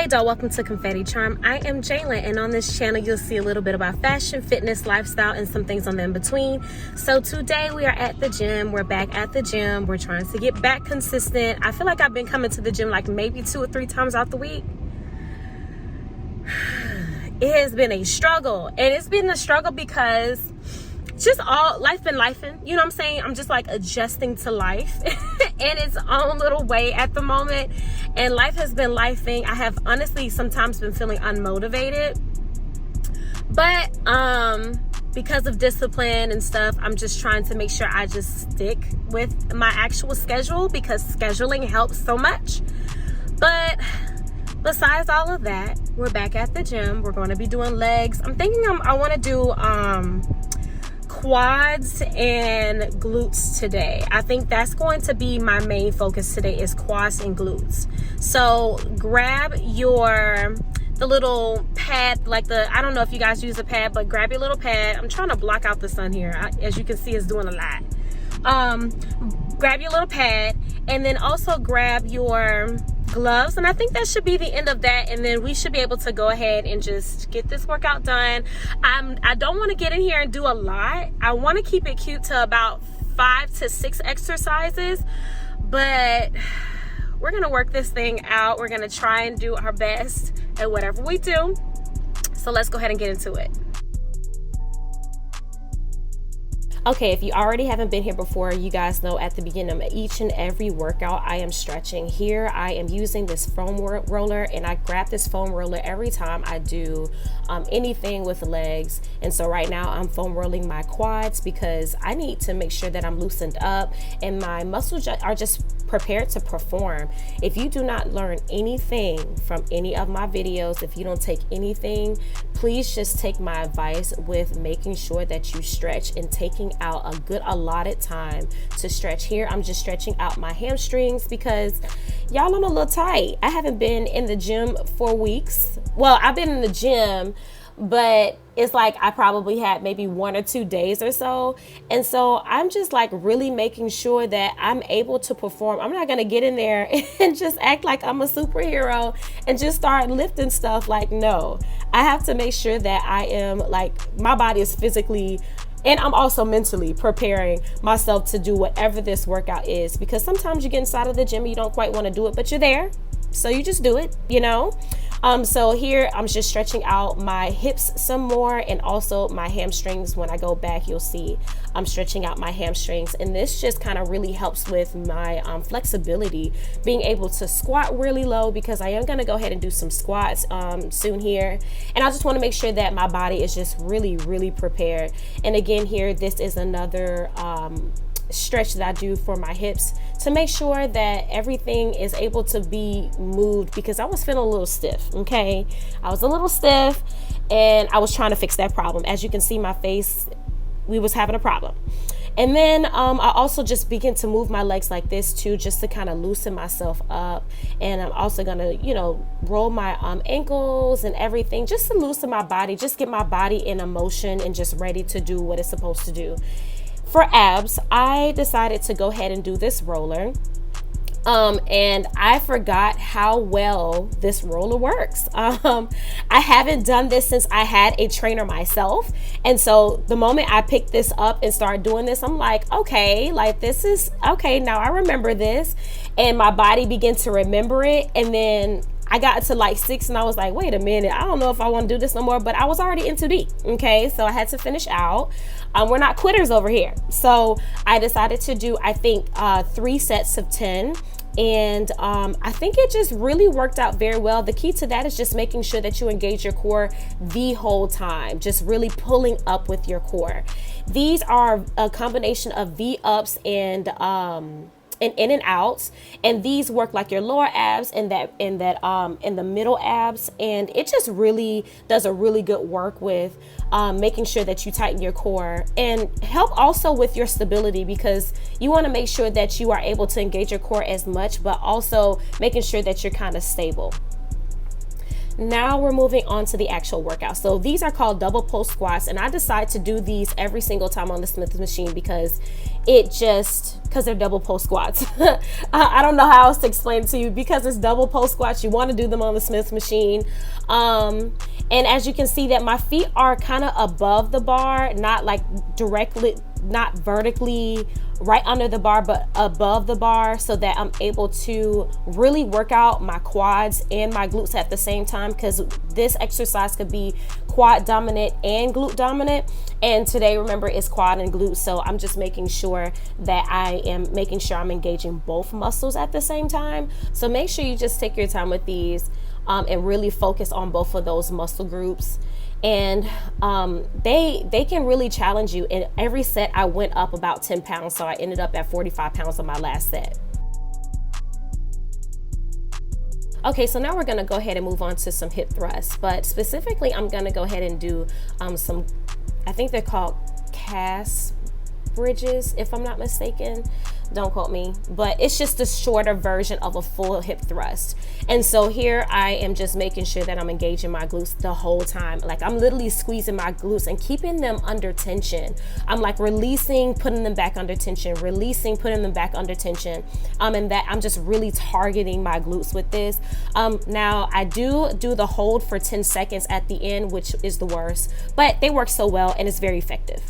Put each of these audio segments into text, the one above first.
Hey doll, welcome to Confetti Charm. I am Jayla, and on this channel you'll see a little bit about fashion, fitness, lifestyle, and some things on the in-between. So today we are at the gym. We're back at the gym. We're trying to get back consistent. I feel like I've been coming to the gym like maybe 2 or 3 times out the week. It has been a struggle, and it's been a struggle because just all life been lifing, you know what I'm saying? I'm just like adjusting to life in its own little way at the moment, and life has been lifing. I have honestly sometimes been feeling unmotivated, but because of discipline and stuff, I'm just trying to make sure I just stick with my actual schedule, because scheduling helps so much. But besides all of that, we're back at the gym. We're going to be doing legs. I'm thinking I want to do quads and glutes today. I think that's going to be my main focus today, is quads and glutes. So grab the little pad, like I don't know if you guys use a pad, but grab your little pad. I'm trying to block out the sun here. As you can see, it's doing a lot. Grab your little pad, and then also grab your gloves, and I think that should be the end of that, and then we should be able to go ahead and just get this workout done. I don't want to get in here and do a lot. I want to keep it cute to about 5 to 6 exercises, but we're gonna work this thing out. We're gonna try and do our best at whatever we do. So let's go ahead and get into it. Okay, if you already haven't been here before, you guys know at the beginning of each and every workout, I am stretching. Here, I am using this foam roller, and I grab this foam roller every time I do anything with legs. And so right now, I'm foam rolling my quads because I need to make sure that I'm loosened up and my muscles are just prepared to perform. If you do not learn anything from any of my videos, if you don't take anything, please just take my advice with making sure that you stretch and taking out a good allotted time to stretch. Here I'm just stretching out my hamstrings because y'all, I'm a little tight. I haven't been in the gym for weeks. Well, I've been in the gym, but it's like I probably had maybe 1 or 2 days or so. And so I'm just like really making sure that I'm able to perform. I'm not going to get in there and just act like I'm a superhero and just start lifting stuff. Like, no, I have to make sure that I am like, my body is physically, and I'm also mentally preparing myself to do whatever this workout is, because sometimes you get inside of the gym and you don't quite want to do it, but you're there. So you just do it, you know? So here I'm just stretching out my hips some more, and also my hamstrings. When I go back, you'll see I'm stretching out my hamstrings, and this just kind of really helps with my flexibility, being able to squat really low, because I am going to go ahead and do some squats soon here, and I just want to make sure that my body is just really prepared. And again, here, this is another stretch that I do for my hips to make sure that everything is able to be moved, because I was feeling a little stiff. Okay, I was a little stiff, and I was trying to fix that problem. As you can see, my face, we was having a problem. And then I also just begin to move my legs like this too, just to kind of loosen myself up. And I'm also gonna, you know, roll my ankles and everything, just to loosen my body, just get my body in a motion and just ready to do what it's supposed to do. For abs, I decided to go ahead and do this roller. And I forgot how well this roller works. I haven't done this since I had a trainer myself. And so the moment I picked this up and started doing this, I'm like, okay, like this is okay. Now I remember this, and my body began to remember it. And then I got to like 6, and I was like, wait a minute, I don't know if I want to do this no more, but I was already in too deep. Okay, so I had to finish out. We're not quitters over here. So I decided to do, I think, 3 sets of 10. And I think it just really worked out very well. The key to that is just making sure that you engage your core the whole time, just really pulling up with your core. These are a combination of V-ups and in and outs, and these work like your lower abs and in the middle abs, and it just really does a really good work with making sure that you tighten your core and help also with your stability, because you want to make sure that you are able to engage your core as much, but also making sure that you're kind of stable. Now we're moving on to the actual workout. So these are called double pulse squats, and I decide to do these every single time on the Smith machine because they're double pulse squats. I don't know how else to explain it to you. Because it's double pulse squats, you want to do them on the Smith machine. And as you can see that my feet are kind of above the bar, not like directly, not vertically right under the bar, but above the bar, so that I'm able to really work out my quads and my glutes at the same time, because this exercise could be quad dominant and glute dominant, and today, remember, it's quad and glute. So I'm just making sure that I'm engaging both muscles at the same time. So make sure you just take your time with these and really focus on both of those muscle groups. And they can really challenge you. In every set, I went up about 10 pounds, so I ended up at 45 pounds on my last set. Okay, so now we're gonna go ahead and move on to some hip thrusts, but specifically, I'm gonna go ahead and do some, I think they're called calf bridges, if I'm not mistaken. Don't quote me, but it's just a shorter version of a full hip thrust. And so here I am just making sure that I'm engaging my glutes the whole time. Like, I'm literally squeezing my glutes and keeping them under tension. I'm like releasing, putting them back under tension, releasing, putting them back under tension. And that I'm just really targeting my glutes with this. Now I do the hold for 10 seconds at the end, which is the worst, but they work so well and it's very effective.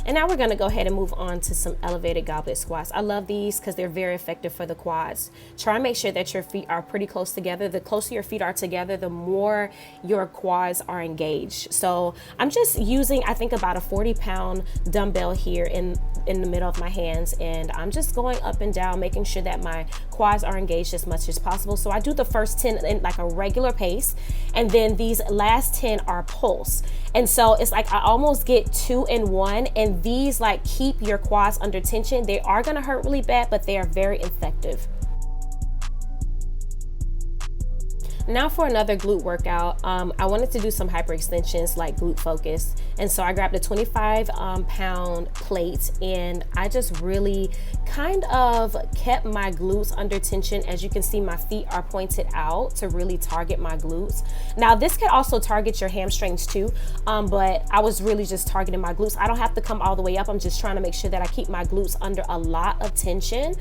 And now we're gonna go ahead and move on to some elevated goblet squats. I love these because they're very effective for the quads. Try and make sure that your feet are pretty close together. The closer your feet are together, the more your quads are engaged. So I'm just using, I think, about a 40-pound dumbbell here in the middle of my hands, and I'm just going up and down, making sure that my quads are engaged as much as possible. So I do the first 10 in like a regular pace, and then these last 10 are pulse. And so it's like I almost get 2 in 1, and these like keep your quads under tension. They are gonna hurt really bad, but they are very effective. Now for another glute workout, I wanted to do some hyperextensions like Glute Focused. And so I grabbed a 25-pound plate, and I just really kind of kept my glutes under tension. As you can see, my feet are pointed out to really target my glutes. Now this could also target your hamstrings too, but I was really just targeting my glutes. I don't have to come all the way up. I'm just trying to make sure that I keep my glutes under a lot of tension,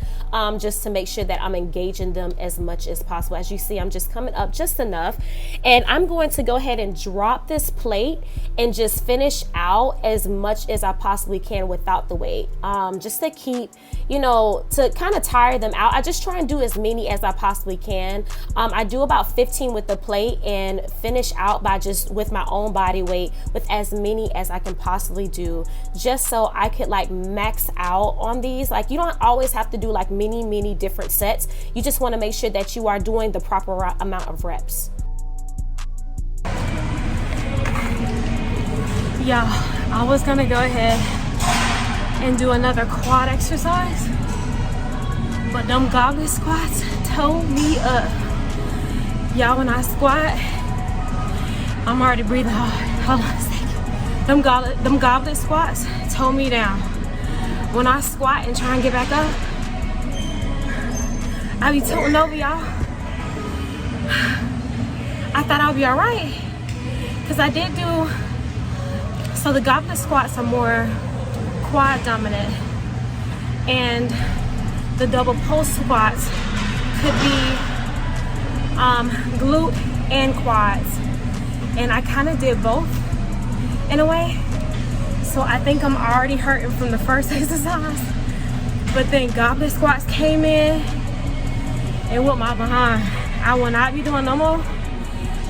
just to make sure that I'm engaging them as much as possible. As you see, I'm just coming up just enough, and I'm going to go ahead and drop this plate and just finish out as much as I possibly can without the weight, just to keep, to kind of tire them out. I just try and do as many as I possibly can. I do about 15 with the plate and finish out by just with my own body weight with as many as I can possibly do, just so I could like max out on these. Like, you don't always have to do like many different sets. You just want to make sure that you are doing the proper amount of reps. Yeah, I was gonna go ahead and do another quad exercise, but them goblet squats told me up. Y'all, when I squat, I'm already breathing hard. Hold on a second. Them goblet squats told me down. When I squat and try and get back up, I be tilting over, y'all. I thought I'd be all right, because I did do, so the goblet squats are more quad dominant, and the double pulse squats could be glute and quads, and I kind of did both in a way. So I think I'm already hurting from the first exercise, but then goblet squats came in and whooped my behind. I will not be doing no more.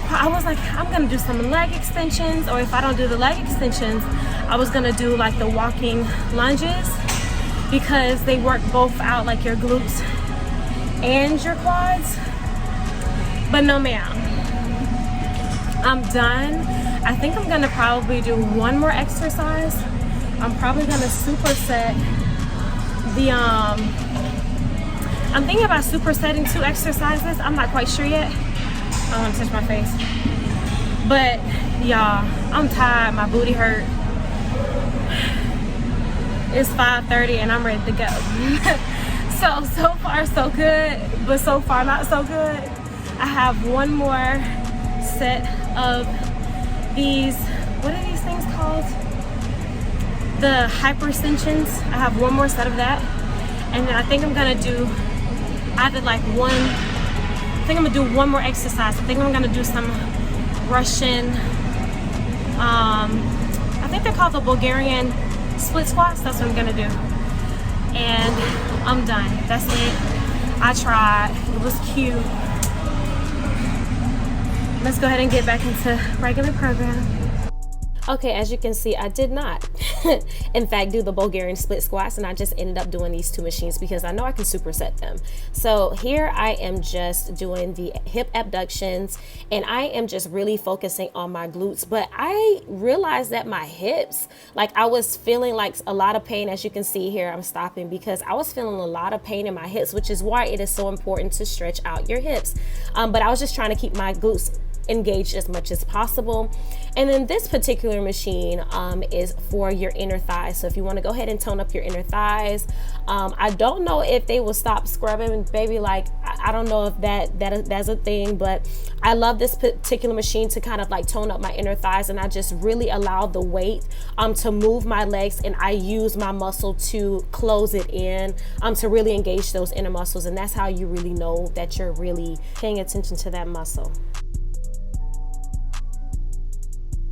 I was like, I'm gonna do some leg extensions, or if I don't do the leg extensions, I was gonna do like the walking lunges, because they work both out, like your glutes and your quads. But no ma'am, I'm done. I think I'm gonna probably do one more exercise. I'm probably gonna superset the, I'm thinking about supersetting 2 exercises. I'm not quite sure yet. I don't want to touch my face. But y'all, I'm tired. My booty hurt. It's 5:30 and I'm ready to go. So far so good, but so far not so good. I have one more set of these, what are these things called? The Hyperextensions. I have one more set of that. And then I think I'm gonna do either like I think I'm gonna do one more exercise. I think I'm gonna do some Russian, I think they're called the Bulgarian split squats. That's what I'm gonna do. And I'm done. That's it. I tried. It was cute. Let's go ahead and get back into regular program. Okay, as you can see, I did not, in fact, do the Bulgarian split squats, and I just ended up doing these two machines because I know I can superset them. So here I am just doing the hip abductions, and I am just really focusing on my glutes. But I realized that my hips, like I was feeling like a lot of pain. As you can see here, I'm stopping because I was feeling a lot of pain in my hips, which is why it is so important to stretch out your hips. But I was just trying to keep my glutes engaged as much as possible. And then this particular machine is for your inner thighs. So if you want to go ahead and tone up your inner thighs, I don't know if they will stop scrubbing, baby. Like I don't know if that's a thing, but I love this particular machine to kind of like tone up my inner thighs, and I just really allow the weight to move my legs, and I use my muscle to close it in to really engage those inner muscles. And that's how you really know that you're really paying attention to that muscle.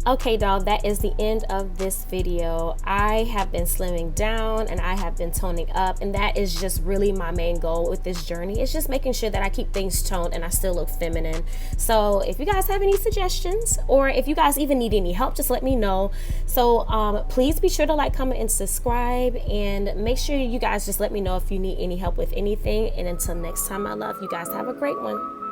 Okay, dog, that is the end of this video. I have been slimming down and I have been toning up, and that is just really my main goal with this journey. It's just making sure that I keep things toned and I still look feminine. So if you guys have any suggestions, or if you guys even need any help, just let me know. So please be sure to like, comment, and subscribe, and make sure you guys just let me know if you need any help with anything. And until next time, my love, you guys have a great one.